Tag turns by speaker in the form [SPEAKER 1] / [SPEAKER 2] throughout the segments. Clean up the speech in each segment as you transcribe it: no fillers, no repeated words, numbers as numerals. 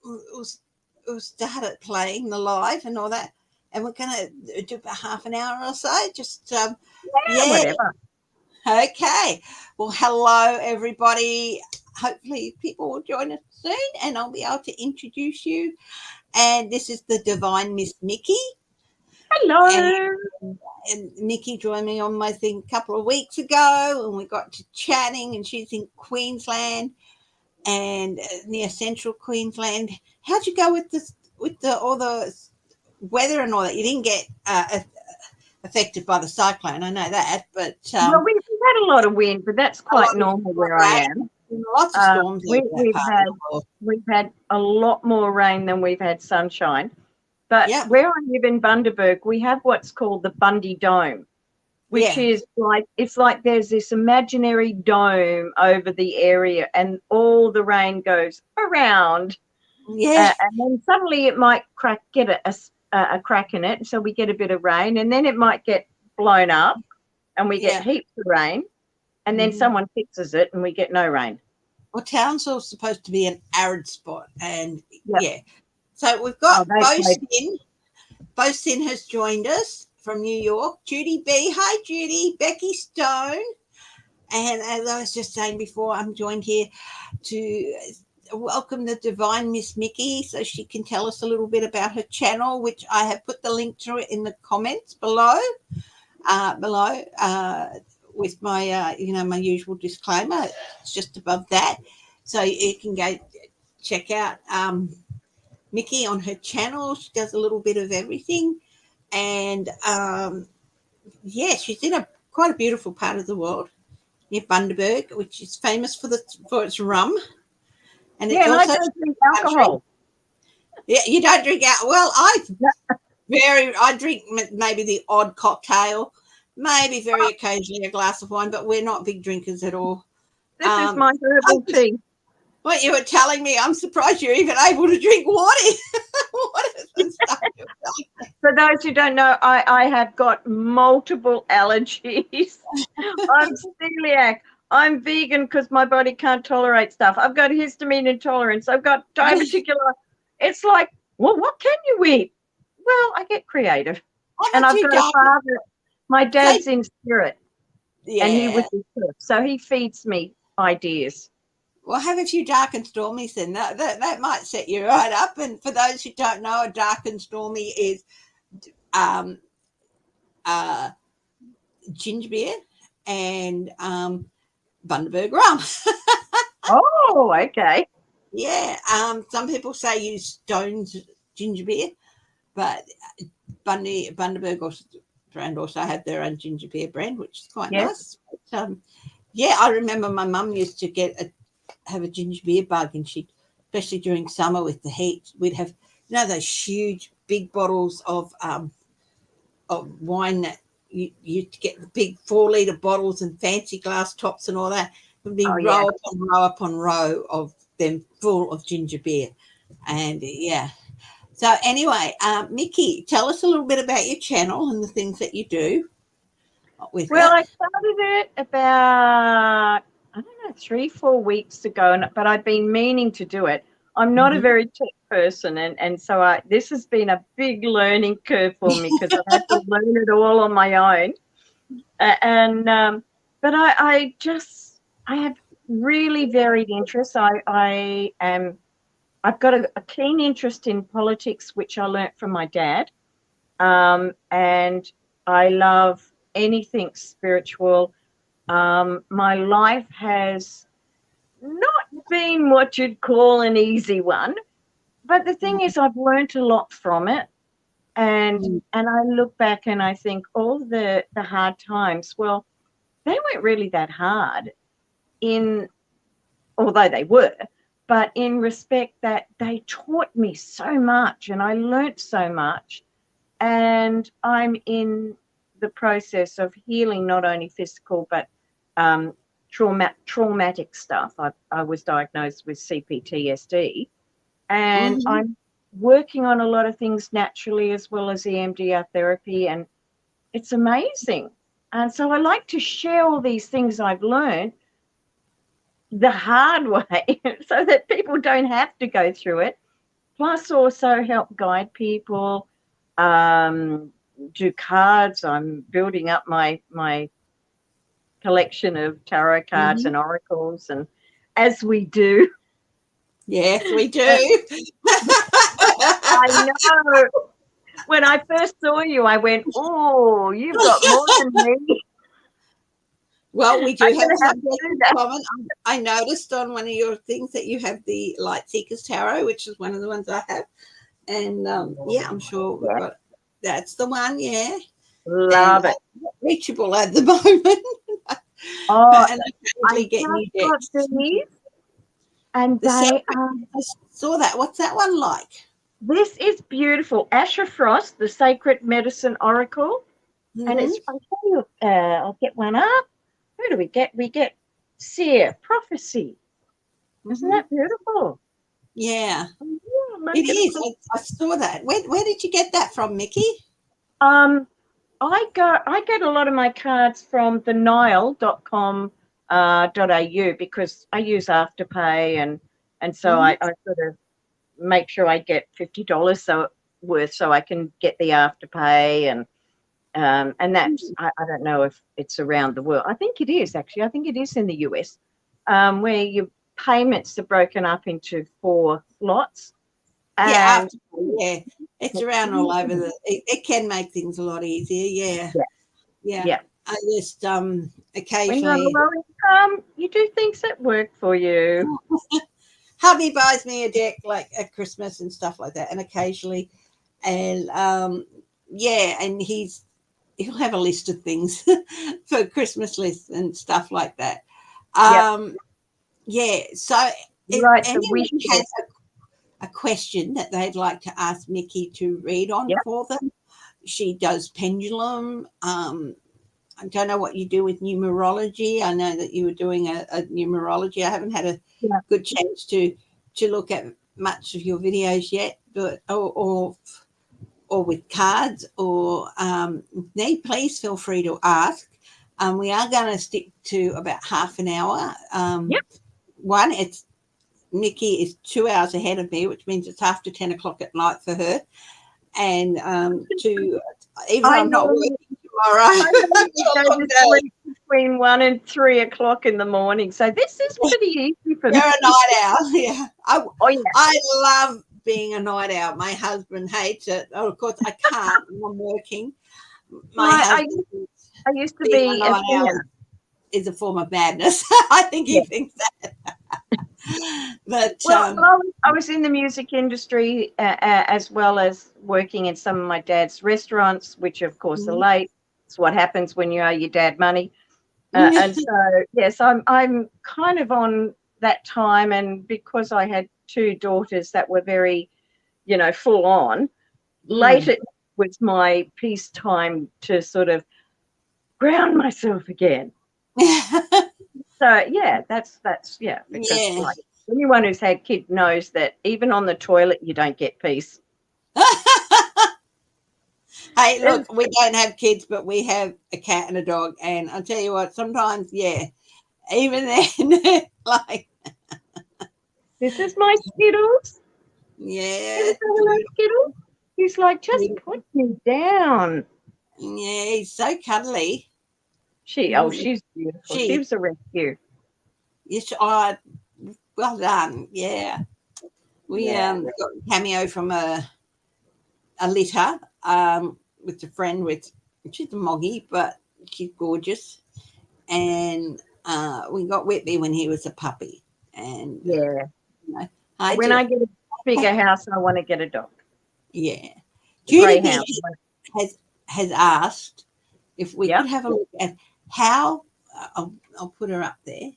[SPEAKER 1] we'll start it playing the live and all that, and we're going to do about half an hour or so. Just
[SPEAKER 2] Yeah, whatever.
[SPEAKER 1] Okay. Well, hello everybody. Hopefully people will join us soon, and I'll be able to introduce you. And this is the Divine Miss Mikki.
[SPEAKER 2] Hello.
[SPEAKER 1] And Mikki joined me on my thing a couple of weeks ago, and we got to chatting. And she's in Queensland, and near central Queensland. How'd you go with all the weather and all that? You didn't get affected by the cyclone, I know that, but
[SPEAKER 2] well, we've had a lot of wind, but that's quite normal where I am.
[SPEAKER 1] Lots of storms.
[SPEAKER 2] We've had a lot more rain than we've had sunshine. But where I live in Bundaberg, we have what's called the Bundy Dome, which is it's like there's this imaginary dome over the area, and all the rain goes around.
[SPEAKER 1] Yeah.
[SPEAKER 2] And then suddenly it might get a crack in it, so we get a bit of rain, and then it might get blown up, and we get heaps of rain, and then someone fixes it, and we get no rain.
[SPEAKER 1] Well, Townsville's supposed to be an arid spot, and so we've got Bo Sin has joined us from New York. Judy B. Hi, Judy. Becky Stone. And as I was just saying before, I'm joined here to welcome the Divine Miss Mikki, so she can tell us a little bit about her channel, which I have put the link to it in the comments below. With my my usual disclaimer. It's just above that, so you can go check out Mikki on her channel. She does a little bit of everything, and she's in quite a beautiful part of the world near Bundaberg, which is famous for its rum. And it's also,
[SPEAKER 2] I don't drink alcohol.
[SPEAKER 1] Yeah, you don't drink alcohol. Well, I drink maybe the odd cocktail, maybe very occasionally a glass of wine, but we're not big drinkers at all.
[SPEAKER 2] This is my herbal tea.
[SPEAKER 1] What you were telling me, I'm surprised you're even able to drink water.
[SPEAKER 2] For those who don't know, I have got multiple allergies. I'm celiac. I'm vegan because my body can't tolerate stuff. I've got histamine intolerance. I've got diverticular. It's like, well, what can you eat? Well, I get creative. And I've got a father. My dad's in spirit. Yeah. And he was in spirit. So he feeds me ideas.
[SPEAKER 1] Well, have a few dark and stormies then. That might set you right up. And for those who don't know, a dark and stormy is ginger beer and Bundaberg rum.
[SPEAKER 2] Oh, okay.
[SPEAKER 1] Yeah. Some people say use Stone's ginger beer, but Bundaberg brand also have their own ginger beer brand, which is quite nice. But, I remember my mum used to have a ginger beer bug, and especially during summer with the heat, we'd have those huge big bottles of wine that you get the big 4-litre bottles and fancy glass tops and all that. It would be row upon row of them full of ginger beer. And so anyway, Mikki, tell us a little bit about your channel and the things that you do with it.
[SPEAKER 2] I started it about 3-4 weeks ago, but I've been meaning to do it. I'm not a very tech person, and so this has been a big learning curve for me because I've had to learn it all on my own. But I have really varied interests. I've got a keen interest in politics, which I learnt from my dad, and I love anything spiritual. My life has not been what you'd call an easy one, but the thing is, I've learnt a lot from it, and I look back and I think all the hard times, well, they weren't really that hard, although they were, but in respect that they taught me so much and I learnt so much, and I'm in the process of healing not only physical but traumatic stuff. I was diagnosed with CPTSD, and I'm working on a lot of things naturally as well as EMDR therapy, and it's amazing. And so I like to share all these things I've learned the hard way so that people don't have to go through it. plus also help guide people, do cards. I'm building up my collection of tarot cards and oracles, and as we do.
[SPEAKER 1] Yes, we do.
[SPEAKER 2] I know. When I first saw you, I went, "Oh, you've got more than me."
[SPEAKER 1] Well, we do have something in
[SPEAKER 2] that.
[SPEAKER 1] common. I noticed on one of your things that you have the Light Seekers Tarot, which is one of the ones I have. And yeah, I'm sure we've got that's the one. Yeah,
[SPEAKER 2] Love it.
[SPEAKER 1] Reachable at the moment.
[SPEAKER 2] Oh,
[SPEAKER 1] and
[SPEAKER 2] I
[SPEAKER 1] get new decks.
[SPEAKER 2] These, and they are.
[SPEAKER 1] I saw that. What's that one like?
[SPEAKER 2] This is beautiful. Asher Frost, the Sacred Medicine Oracle, and it's. I'll tell you. I'll get one up. Who do we get? We get Seer Prophecy. Isn't that beautiful?
[SPEAKER 1] Yeah,
[SPEAKER 2] yeah,
[SPEAKER 1] it is. I saw that. Where did you get that from, Mikki?
[SPEAKER 2] I get a lot of my cards from the nile.com.au because I use Afterpay and so I sort of make sure I get $50 worth so I can get the Afterpay and that's I don't know if it's around the world. I think it is actually. I think it is in the US, where your payments are broken up into 4 lots.
[SPEAKER 1] Yeah, it's around all over it can make things a lot easier. Yeah. I just occasionally,
[SPEAKER 2] when you're low income, you do things that work for you.
[SPEAKER 1] Hubby buys me a deck like at Christmas and stuff like that, and occasionally, and and he'll have a list of things for Christmas lists and stuff like that. So anyone has a question that they'd like to ask Mikki to read on for them. She does pendulum. I don't know what you do with numerology. I know that you were doing a numerology. I haven't had a good chance to look at much of your videos yet, but or with cards or please feel free to ask. We are going to stick to about half an hour. One, it's Mikki is 2 hours ahead of me, which means it's after 10 o'clock at night for her. And even I'm not working tomorrow.
[SPEAKER 2] Between 1 and 3 o'clock in the morning. So this is pretty easy for me.
[SPEAKER 1] You're a night owl, yeah. I love being a night owl. My husband hates it. Oh, of course, I can't when I'm working.
[SPEAKER 2] I used to be a night owl
[SPEAKER 1] is a form of madness. I think he thinks that. But
[SPEAKER 2] I was in the music industry as well as working in some of my dad's restaurants, which of course are late. It's what happens when you owe your dad money. And so yes, I'm kind of on that time, and because I had 2 daughters that were very, full on, late it was my peace time to sort of ground myself again. So that's because like anyone who's had kids knows that even on the toilet you don't get peace.
[SPEAKER 1] Hey, look, we don't have kids, but we have a cat and a dog, and I'll tell you what, sometimes even then like
[SPEAKER 2] this is my Skittles.
[SPEAKER 1] Yeah,
[SPEAKER 2] Skittles. He's like, just put me down.
[SPEAKER 1] Yeah, he's so cuddly.
[SPEAKER 2] She's beautiful. She was a rescue.
[SPEAKER 1] Yes, well done. Yeah, we got a cameo from a litter with a friend she's a moggy, but she's gorgeous, and we got Whitby when he was a puppy, and
[SPEAKER 2] when I get a bigger house, I want to get a dog.
[SPEAKER 1] Yeah, Judy has asked if we could have a look at how I'll put her up there.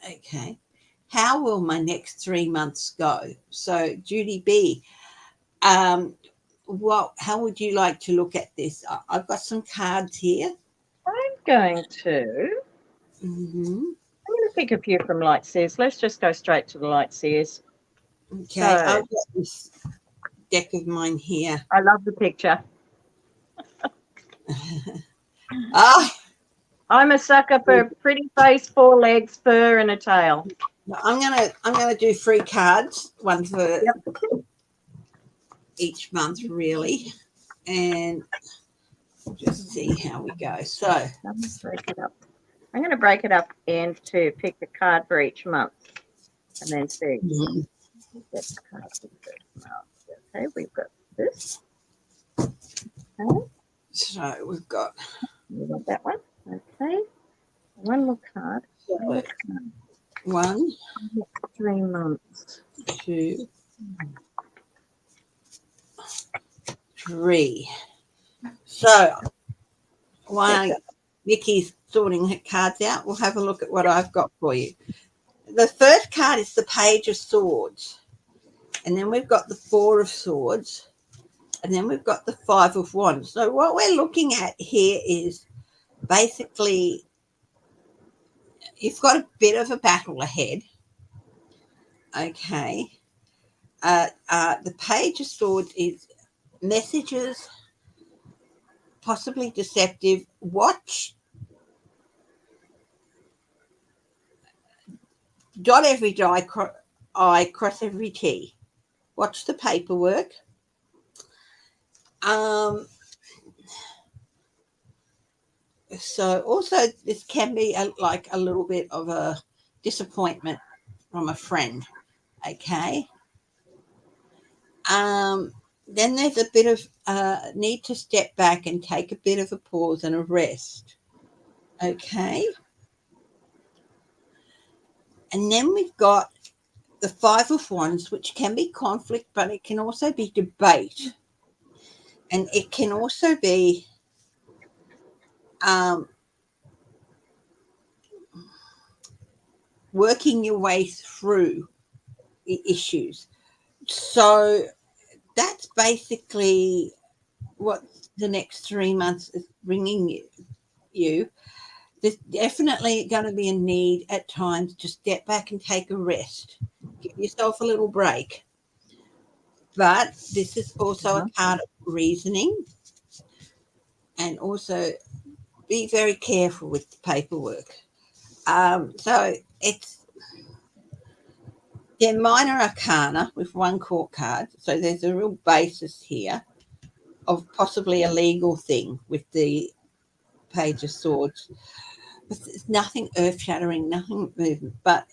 [SPEAKER 1] Okay. How will my next 3 months go? So Judy B, how would you like to look at this? I've got some cards here.
[SPEAKER 2] I'm going to pick a few from Light Seers. Let's just go straight to the Light Seers.
[SPEAKER 1] Okay, I've got this deck of mine here.
[SPEAKER 2] I love the picture. I'm a sucker for a pretty face, 4 legs, fur, and a tail.
[SPEAKER 1] I'm gonna do 3 cards. One for each month, really, and just see how we go. So
[SPEAKER 2] let me break it up. I'm going to break it up into pick a card for each month and then see. Get the card for the first month. Okay, we've got this. Okay.
[SPEAKER 1] So we've got
[SPEAKER 2] that one. Okay. One more card.
[SPEAKER 1] So, 1,
[SPEAKER 2] 3 months.
[SPEAKER 1] 2, 3. So while Mikki's sorting her cards out, we'll have a look at what I've got for you. The first card is the Page of Swords. And then we've got the 4 of Swords. And then we've got the 5 of Wands. So what we're looking at here is basically you've got a bit of a battle ahead. Okay. The Page of Swords is messages, possibly deceptive. Watch. Dot every I, cross every T. Watch the paperwork. So also this can be like a little bit of a disappointment from a friend. Okay. Then there's a bit of need to step back and take a bit of a pause and a rest. Okay. And then we've got the 5 of Wands, which can be conflict, but it can also be debate. And it can also be working your way through the issues. So that's basically what the next 3 months is bringing you. There's definitely going to be a need at times to step back and take a rest. Give yourself a little break. But this is also a card of reasoning, and also be very careful with the paperwork. So they're minor arcana with 1 court card. So there's a real basis here of possibly a legal thing with the Page of Swords. It's nothing earth-shattering, nothing movement, but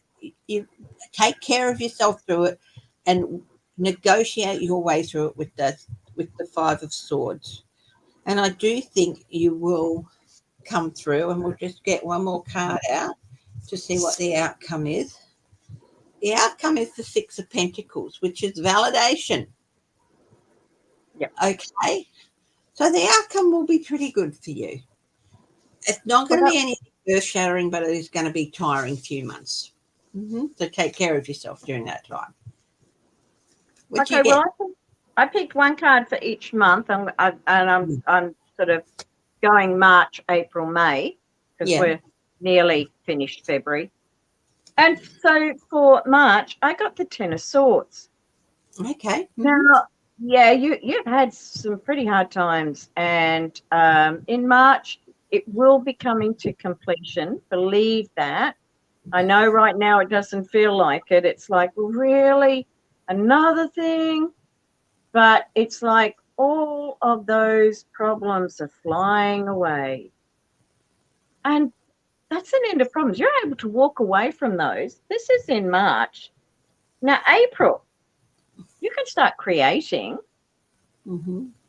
[SPEAKER 1] you take care of yourself through it and negotiate your way through it with the 5 of Swords. And I do think you will come through, and we'll just get one more card out to see what the outcome is. The outcome is the 6 of Pentacles, which is validation.
[SPEAKER 2] Yep.
[SPEAKER 1] Okay. So the outcome will be pretty good for you. It's not going to be anything earth-shattering, but it is going to be tiring few months. So take care of yourself during that time.
[SPEAKER 2] Okay, well, I picked 1 card for each month, I'm sort of going March, April, May, because we're nearly finished February. And so for March, I got the 10 of Swords.
[SPEAKER 1] Okay.
[SPEAKER 2] Now, yeah, you've had some pretty hard times, and in March, it will be coming to completion. Believe that. I know right now it doesn't feel like it. It's like, really? Another thing? But it's like all of those problems are flying away. And that's an end of problems. You're able to walk away from those. This is in March. Now, April, you can start creating.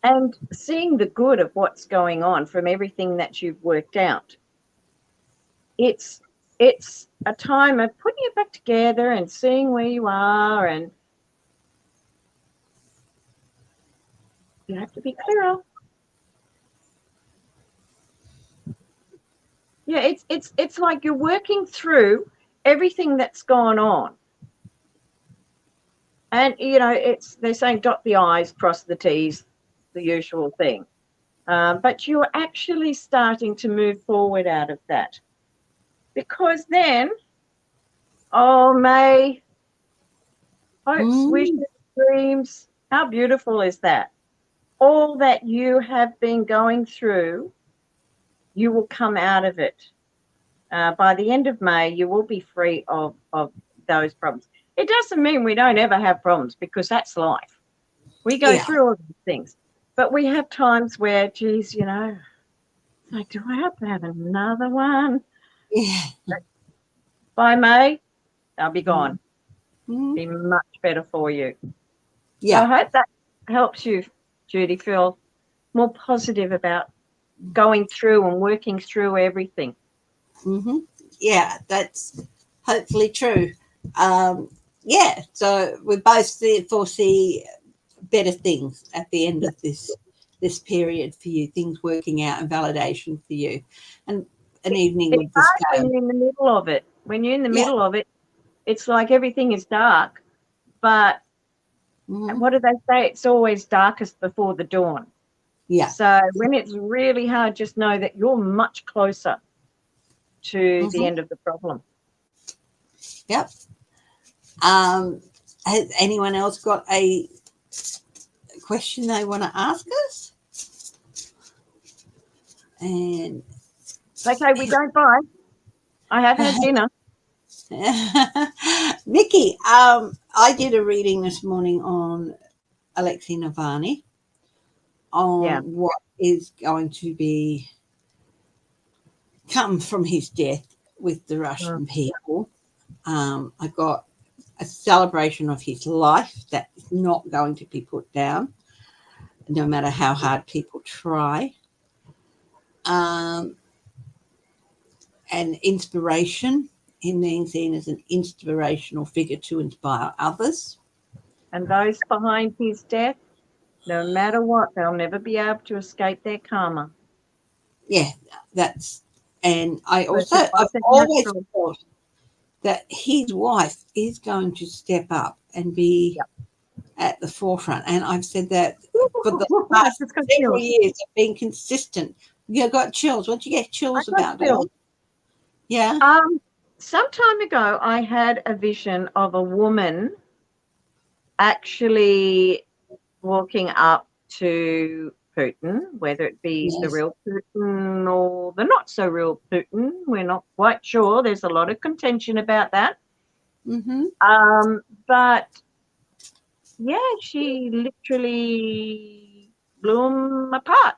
[SPEAKER 2] And seeing the good of what's going on from everything that you've worked out. It's a time of putting it back together and seeing where you are, and you have to be clearer. Yeah, it's like you're working through everything that's gone on. And they're saying dot the I's, cross the T's, the usual thing. But you're actually starting to move forward out of that. Because then, May, hopes, wishes, dreams, how beautiful is that? All that you have been going through, you will come out of it. By the end of May, you will be free of those problems. It doesn't mean we don't ever have problems, because that's life. We go through all these things. But we have times where, geez, you know, like, do I have to have another one?
[SPEAKER 1] Yeah.
[SPEAKER 2] By May, they'll be gone.
[SPEAKER 1] Mm-hmm.
[SPEAKER 2] Be much better for you.
[SPEAKER 1] Yeah.
[SPEAKER 2] So I hope that helps you, Judy, feel more positive about going through and working through everything.
[SPEAKER 1] Mm-hmm. Yeah, that's hopefully true. Yeah, so we both foresee better things at the end of this period for you, things working out and validation for you, and an evening with the scale.
[SPEAKER 2] When you're in the middle of it, middle of it, it's like everything is dark, but what do they say? It's always darkest before the dawn.
[SPEAKER 1] Yeah.
[SPEAKER 2] So when it's really hard, just know that you're much closer to the end of the problem.
[SPEAKER 1] Yep. Has anyone else got a question they want to ask us? And
[SPEAKER 2] it's okay, we don't bite. I have had dinner.
[SPEAKER 1] Mikki, I did a reading this morning on Alexei Navalny on what is going to be come from his death with the Russian people. I got a celebration of his life that is not going to be put down, no matter how hard people try. And inspiration, him being seen as an inspirational figure to inspire others.
[SPEAKER 2] And those behind his death, no matter what, they'll never be able to escape their karma.
[SPEAKER 1] Yeah, that's, and I've always thought that his wife is going to step up and be at the forefront. And I've said that for the past several years of being consistent. You got chills. Once you get chills about that? Yeah.
[SPEAKER 2] Some time ago, I had a vision of a woman actually walking up to Putin, whether it be the real Putin or the not so real Putin. We're not quite sure. There's a lot of contention about that. But yeah, she literally blew him apart.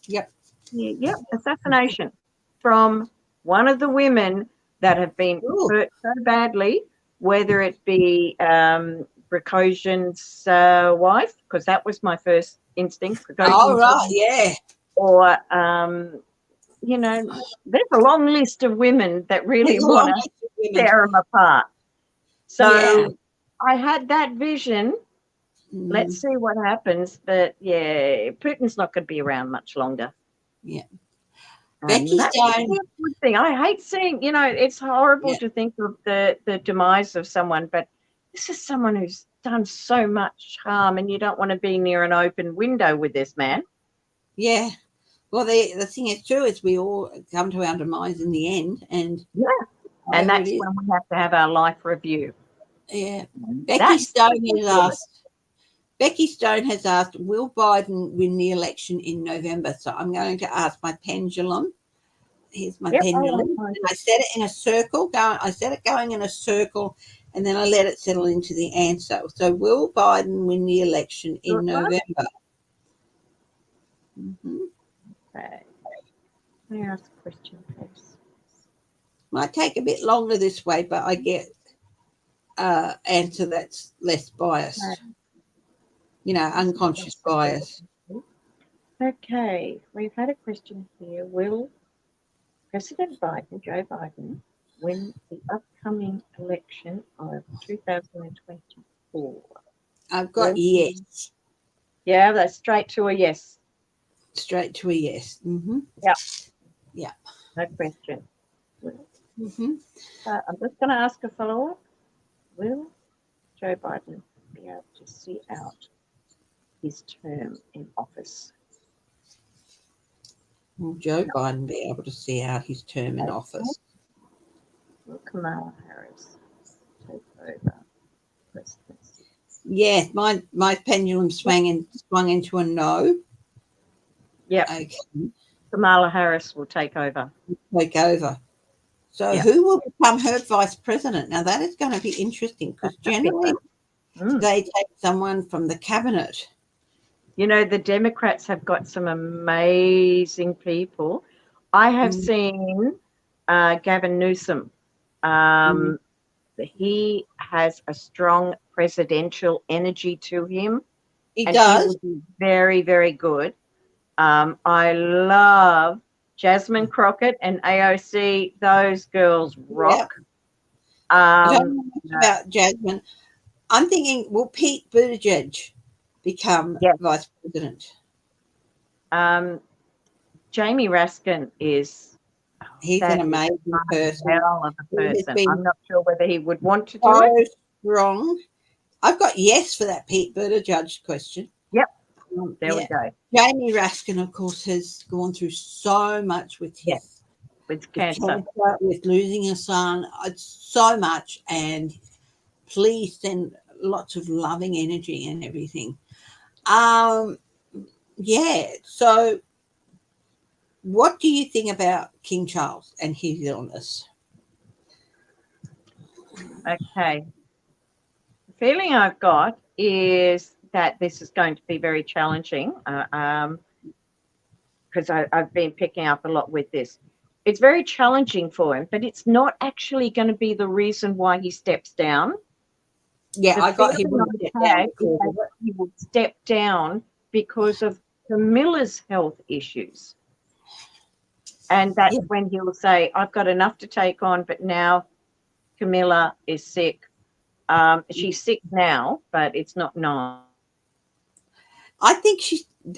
[SPEAKER 1] Yep.
[SPEAKER 2] Yep. Assassination from one of the women that have been hurt so badly, whether it be Prigozhin's wife, because that was my first instinct.
[SPEAKER 1] Oh, right, yeah.
[SPEAKER 2] Or, you know, there's a long list of women that really want to tear them apart. So I had that vision. Let's see what happens. But, yeah, Putin's not going to be around much longer.
[SPEAKER 1] Yeah.
[SPEAKER 2] Becky Stone. Good thing. I hate seeing, you know, it's horrible to think of the demise of someone, but this is someone who's done so much harm, and you don't want to be near an open window with this man.
[SPEAKER 1] Yeah. Well, the thing is too is we all come to our demise in the end, and
[SPEAKER 2] and that's when we have to have our life review.
[SPEAKER 1] Yeah. Becky Stone has asked, will Biden win the election in November? So I'm going to ask my pendulum. Here's my pendulum. And I set it in a circle. I set it going in a circle, and then I let it settle into the answer. So will Biden win the election in November?
[SPEAKER 2] Okay. Let me ask a question, please.
[SPEAKER 1] Might take a bit longer this way, but I get answer that's less biased. You know, unconscious bias.
[SPEAKER 2] Okay, we've had a question here. Will President Biden, Joe Biden, win the upcoming election of 2024?
[SPEAKER 1] I've got yes.
[SPEAKER 2] Yeah, that's straight to a yes.
[SPEAKER 1] Straight to a yes.
[SPEAKER 2] Yep.
[SPEAKER 1] Yeah.
[SPEAKER 2] No question. I'm just going to ask a follow-up. Will Joe Biden be able to see out his term in office?
[SPEAKER 1] Will Joe Biden be able to see out his term in office?
[SPEAKER 2] Will Kamala Harris take over presidency?
[SPEAKER 1] Yes, my pendulum swung into a no.
[SPEAKER 2] Yep.
[SPEAKER 1] Okay.
[SPEAKER 2] Kamala Harris will take over.
[SPEAKER 1] So who will become her vice president? Now that is going to be interesting because generally Do they take someone from the cabinet?
[SPEAKER 2] You know, the Democrats have got some amazing people. I have seen Gavin Newsom. He has a strong presidential energy to him.
[SPEAKER 1] He
[SPEAKER 2] and
[SPEAKER 1] does.
[SPEAKER 2] He would be very, very good. I love Jasmine Crockett and AOC. Those girls rock.
[SPEAKER 1] Yep. I don't know much about Jasmine. I'm thinking, will Pete Buttigieg become vice president?
[SPEAKER 2] Jamie Raskin is...
[SPEAKER 1] He's an amazing person.
[SPEAKER 2] Hell of a person. I'm not sure whether he would want to do it.
[SPEAKER 1] Strong. I've got yes for that Pete Buttigieg question.
[SPEAKER 2] Yep. There we go.
[SPEAKER 1] Jamie Raskin, of course, has gone through so much with his
[SPEAKER 2] with cancer,
[SPEAKER 1] with losing a son. It's so much, and please send lots of loving energy and everything. So what do you think about King Charles and his illness?
[SPEAKER 2] Okay. The feeling I've got is that this is going to be very challenging because I've been picking up a lot with this. It's very challenging for him, but it's not actually going to be the reason why he steps down.
[SPEAKER 1] Yeah, I got him.
[SPEAKER 2] He would step down because of Camilla's health issues. And that's when he'll say, I've got enough to take on, but now Camilla is sick. She's sick now, but it's not now.
[SPEAKER 1] I think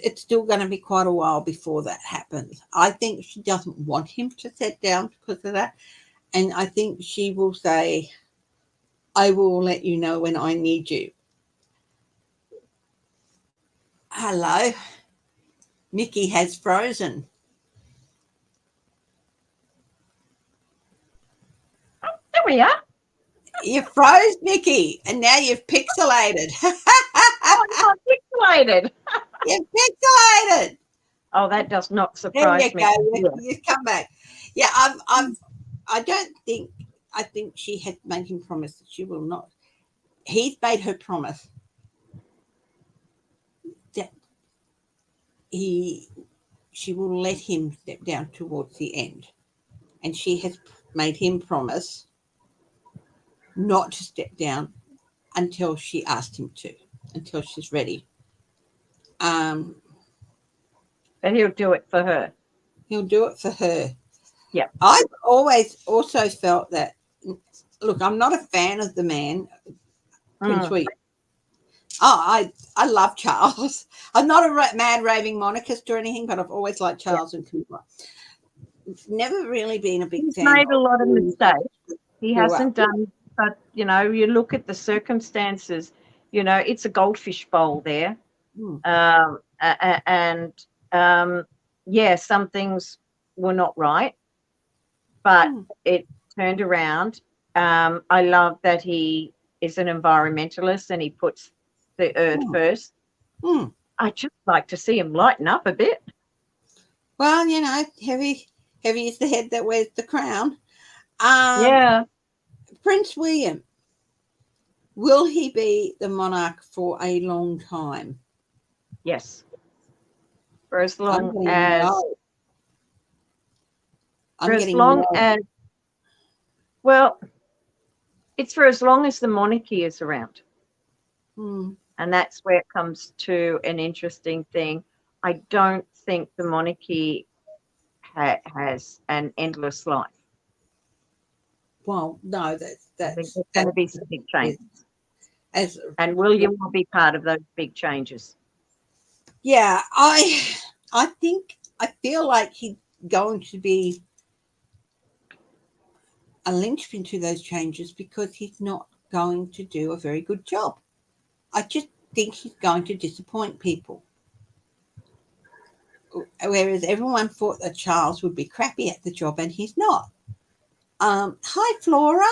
[SPEAKER 1] it's still going to be quite a while before that happens. I think she doesn't want him to sit down because of that. And I think she will say, I will let you know when I need you. Hello. Mikki has frozen.
[SPEAKER 2] There we are.
[SPEAKER 1] You froze, Mikki, and now you've pixelated.
[SPEAKER 2] I'm pixelated.
[SPEAKER 1] You've pixelated.
[SPEAKER 2] Oh, that does not surprise me.
[SPEAKER 1] You've come back. Yeah, I think she had made him promise that she will not. He's made her promise that she will let him step down towards the end. And she has made him promise not to step down until she asked him to, until she's ready.
[SPEAKER 2] And he'll do it for her.
[SPEAKER 1] He'll do it for her.
[SPEAKER 2] Yeah.
[SPEAKER 1] I've always also felt that, look, I'm not a fan of the man, Prince William. Oh, I love Charles. I'm not a mad raving monarchist or anything, but I've always liked Charles and Camilla. Never really been a big fan.
[SPEAKER 2] He's made a lot of mistakes. He hasn't done, but, you you look at the circumstances, it's a goldfish bowl there. Some things were not right, but it turned around. I love that he is an environmentalist and he puts the earth first. I just like to see him lighten up a bit.
[SPEAKER 1] Well, heavy is the head that wears the crown. Prince William, will he be the monarch for a long time?
[SPEAKER 2] Yes. For as long as... it's for as long as the monarchy is around. And that's where it comes to an interesting thing. I don't think the monarchy has an endless life.
[SPEAKER 1] Well, no,
[SPEAKER 2] there's going to be some big changes. And William will be part of those big changes.
[SPEAKER 1] Yeah, I feel like he's going to be a linchpin to those changes because he's not going to do a very good job. I just think he's going to disappoint people. Whereas everyone thought that Charles would be crappy at the job, and he's not. Hi, Flora.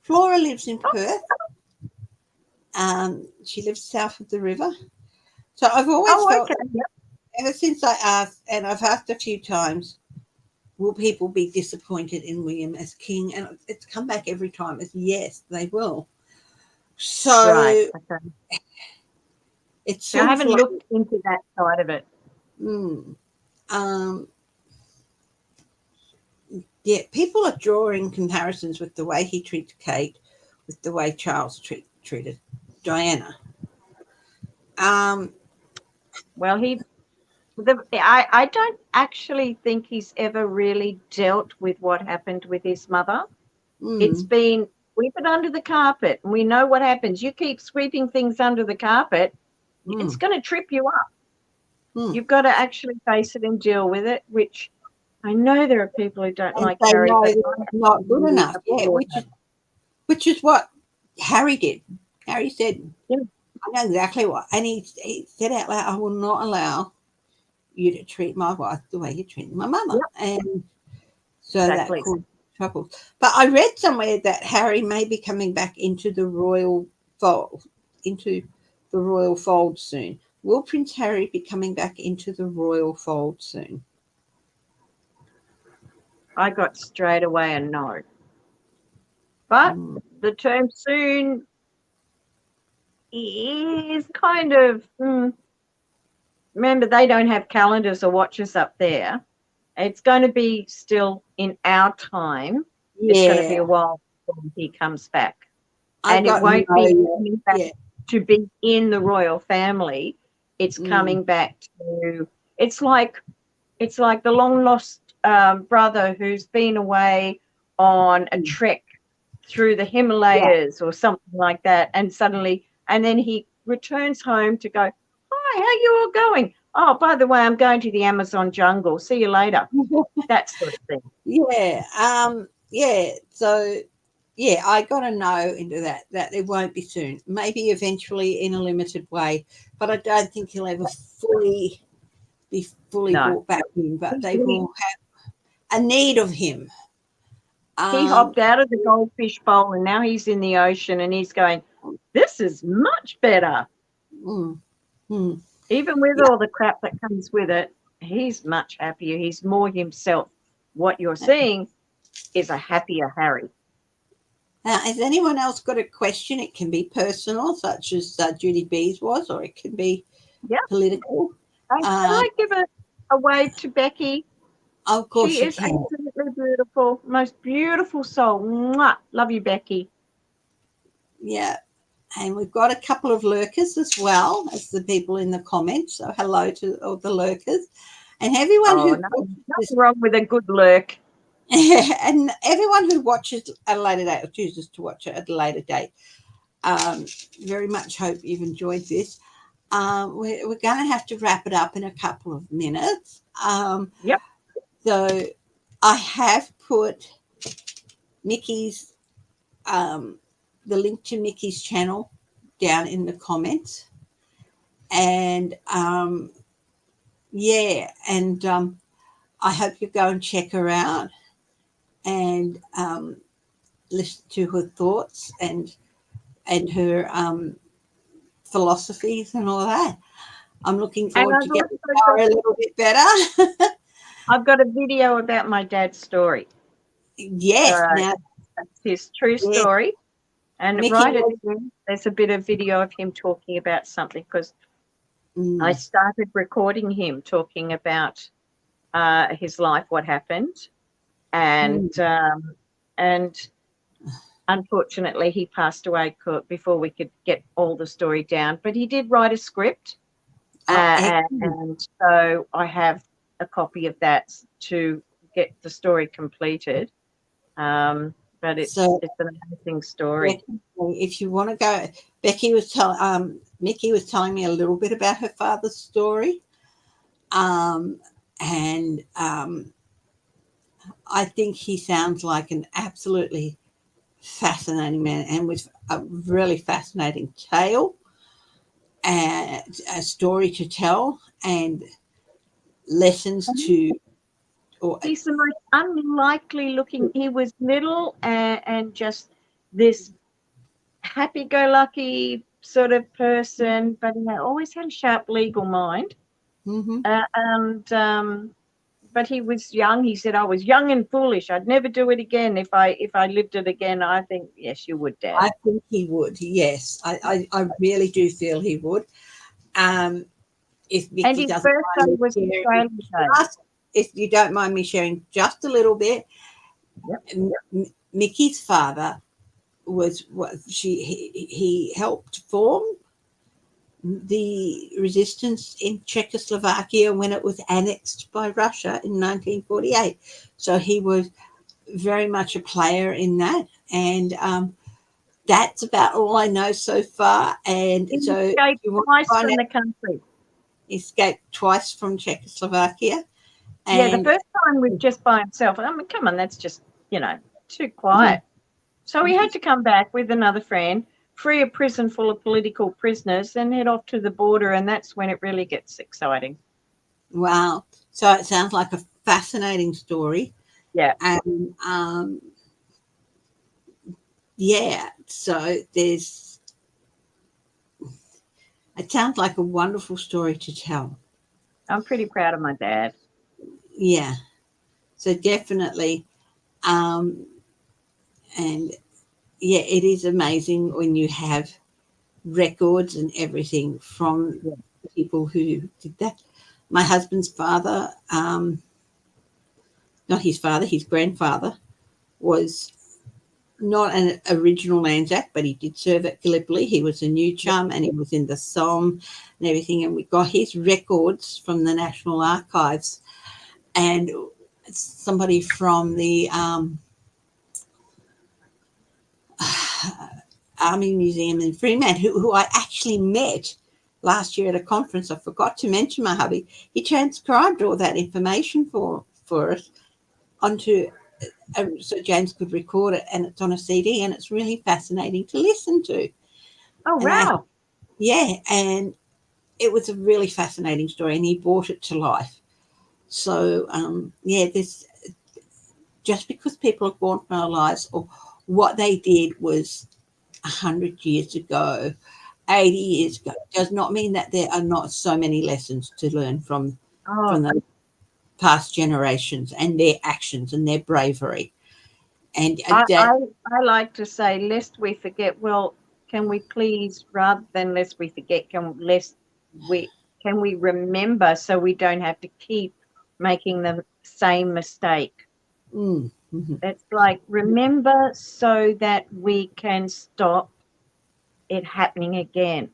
[SPEAKER 1] Flora lives in Perth. She lives south of the river. So I've always felt, ever since I asked, and I've asked a few times, will people be disappointed in William as king? And it's come back every time as yes, they will. So
[SPEAKER 2] right. Okay.
[SPEAKER 1] it's
[SPEAKER 2] So I
[SPEAKER 1] sort of
[SPEAKER 2] haven't
[SPEAKER 1] like,
[SPEAKER 2] looked into that side of it.
[SPEAKER 1] Yeah, people are drawing comparisons with the way he treats Kate, with the way Charles treated Diana.
[SPEAKER 2] Well, I don't actually think he's ever really dealt with what happened with his mother. It's been sweep it under the carpet, and we know what happens. You keep sweeping things under the carpet, it's going to trip you up. You've got to actually face it and deal with it, which I know there are people who don't
[SPEAKER 1] and
[SPEAKER 2] like
[SPEAKER 1] they
[SPEAKER 2] Harry,
[SPEAKER 1] know
[SPEAKER 2] but
[SPEAKER 1] they're not good enough. Yeah, which is what Harry did. Harry said,
[SPEAKER 2] yeah.
[SPEAKER 1] I know exactly what. And he said out loud, I will not allow you to treat my wife the way you treat my mother.
[SPEAKER 2] Yep.
[SPEAKER 1] And so
[SPEAKER 2] Exactly.
[SPEAKER 1] that caused trouble. But I read somewhere that Harry may be coming back into the royal fold, soon. Will Prince Harry be coming back into the royal fold soon?
[SPEAKER 2] I got straight away a no. But the term soon is kind of, remember, they don't have calendars or watches up there. It's going to be still in our time. Yeah. It's going to be a while before he comes back. And it won't be coming back to be in the royal family. It's coming back to, it's like the long lost brother who's been away on a trek through the Himalayas or something like that, and then he returns home to go, hi, how you all going? Oh, by the way, I'm going to the Amazon jungle. See you later. That sort of thing.
[SPEAKER 1] Yeah. So I got to know into that it won't be soon. Maybe eventually in a limited way, but I don't think he'll ever be fully brought back in. But they will have a need of him.
[SPEAKER 2] He hopped out of the goldfish bowl and now he's in the ocean and he's going, this is much better. Even with all the crap that comes with it, he's much happier. He's more himself. What you're seeing is a happier Harry.
[SPEAKER 1] Now, has anyone else got a question? It can be personal, such as Judy B's was, or it can be political.
[SPEAKER 2] Can I give a wave to Becky?
[SPEAKER 1] Of course,
[SPEAKER 2] she is absolutely beautiful, most beautiful soul. Mwah. Love you, Becky.
[SPEAKER 1] Yeah, and we've got a couple of lurkers as well as the people in the comments. So hello to all the lurkers and everyone
[SPEAKER 2] nothing wrong with a good lurk.
[SPEAKER 1] And everyone who watches at a later date or chooses to watch it at a later date. Very much hope you've enjoyed this. We're going to have to wrap it up in a couple of minutes.
[SPEAKER 2] Yep.
[SPEAKER 1] So I have put Mikki's, the link to Mikki's channel down in the comments. And I hope you go and check her out and listen to her thoughts and her philosophies and all that. I'm looking forward to getting to know her a little bit better.
[SPEAKER 2] I've got a video about my dad's story.
[SPEAKER 1] Yes, now
[SPEAKER 2] that's his true story. And Mikki, right at the end, there's a bit of video of him talking about something because I started recording him talking about his life, what happened, and unfortunately he passed away before we could get all the story down. But he did write a script, and so I have a copy of that to get the story completed. But it's an amazing story.
[SPEAKER 1] If you want to go, Mikki was telling me a little bit about her father's story, and I think he sounds like an absolutely fascinating man, and with a really fascinating tale and a story to tell and lessons to.
[SPEAKER 2] He's the most unlikely looking. He was little and just this happy-go-lucky sort of person, but he always had a sharp legal mind. And but he was young. He said, I was young and foolish. I'd never do it again. If I lived it again, I think, yes, you would, Dad.
[SPEAKER 1] I think he would. Yes, I really do feel he would. If Mikki
[SPEAKER 2] And his
[SPEAKER 1] doesn't
[SPEAKER 2] birthday
[SPEAKER 1] mind
[SPEAKER 2] was
[SPEAKER 1] me
[SPEAKER 2] Australia Day.
[SPEAKER 1] if you don't mind me sharing just a little bit,
[SPEAKER 2] Yep.
[SPEAKER 1] Mikki's father was what he helped form the resistance in Czechoslovakia when it was annexed by Russia in 1948. So he was very much a player in that, and that's about all I know so far. And
[SPEAKER 2] He
[SPEAKER 1] so
[SPEAKER 2] escaped twice from the country.
[SPEAKER 1] Escaped twice from Czechoslovakia.
[SPEAKER 2] Yeah, the
[SPEAKER 1] And
[SPEAKER 2] first time was just by himself. I mean, come on, that's just, too quiet. So he had to come back with another friend, free a prison full of political prisoners, and head off to the border, and that's when it really gets exciting.
[SPEAKER 1] Wow. So it sounds like a fascinating story.
[SPEAKER 2] Yeah.
[SPEAKER 1] And so it sounds like a wonderful story to tell.
[SPEAKER 2] I'm pretty proud of my dad.
[SPEAKER 1] Yeah. So definitely. And yeah, it is amazing when you have records and everything from people who did that. My husband's father, not his father, his grandfather, was not an original Anzac, but he did serve at Gallipoli. He was a new chum and he was in the Somme and everything. And we got his records from the National Archives. And somebody from the Army Museum in Fremantle, who I actually met last year at a conference. I forgot to mention my hubby. He transcribed all that information for us onto so James could record it, and it's on a CD, and it's really fascinating to listen to.
[SPEAKER 2] Oh, wow.
[SPEAKER 1] And it was a really fascinating story, and he brought it to life. So, this just because people have gone from our lives or what they did was 100 years ago, 80 years ago, does not mean that there are not so many lessons to learn from the past generations and their actions and their bravery. And
[SPEAKER 2] I like to say, lest we forget, well, can we please, rather than lest we forget, can we remember so we don't have to keep making the same mistake?
[SPEAKER 1] Mm-hmm.
[SPEAKER 2] It's like, remember so that we can stop it happening again.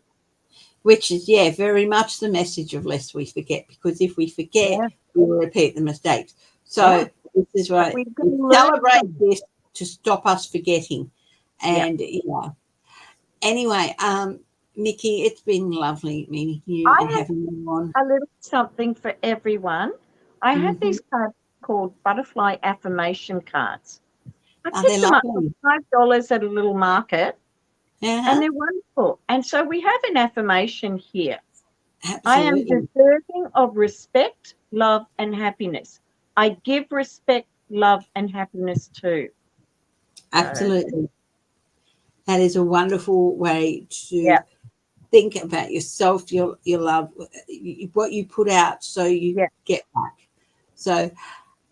[SPEAKER 1] Which is, very much the message of lest we forget, because if we forget, we will repeat the mistakes. So this is right. We celebrate this to stop us forgetting. And anyway, Mikki, it's been lovely meeting you and having you on.
[SPEAKER 2] A little something for everyone. I have these cards called butterfly affirmation cards. I picked them up for $5 at a little market. And they're wonderful. And so we have an affirmation here. Absolutely. I am deserving of respect, love, and happiness. I give respect, love, and happiness too.
[SPEAKER 1] Absolutely. That is a wonderful way to think about yourself, your love, what you put out, so you get back. So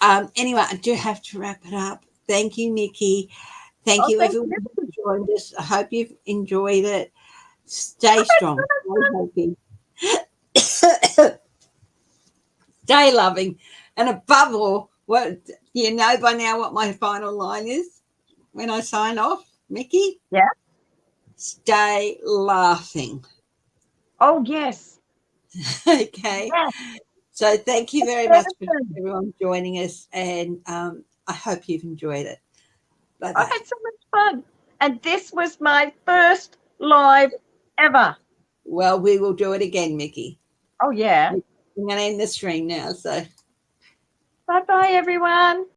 [SPEAKER 1] anyway, I do have to wrap it up. Thank you, Mikki. Thank you, everyone who joined us. I hope you've enjoyed it. Stay strong. Stay healthy. Stay loving. And above all, what you know by now what my final line is when I sign off, Mikki?
[SPEAKER 2] Yeah.
[SPEAKER 1] Stay laughing.
[SPEAKER 2] Oh, yes.
[SPEAKER 1] Okay. Yeah. So thank you very much for everyone joining us, and I hope you've enjoyed it. Bye-bye.
[SPEAKER 2] I had so much fun. And this was my first live ever.
[SPEAKER 1] Well, we will do it again, Mikki.
[SPEAKER 2] Oh, yeah.
[SPEAKER 1] I'm going to end the stream now. So
[SPEAKER 2] bye-bye, everyone.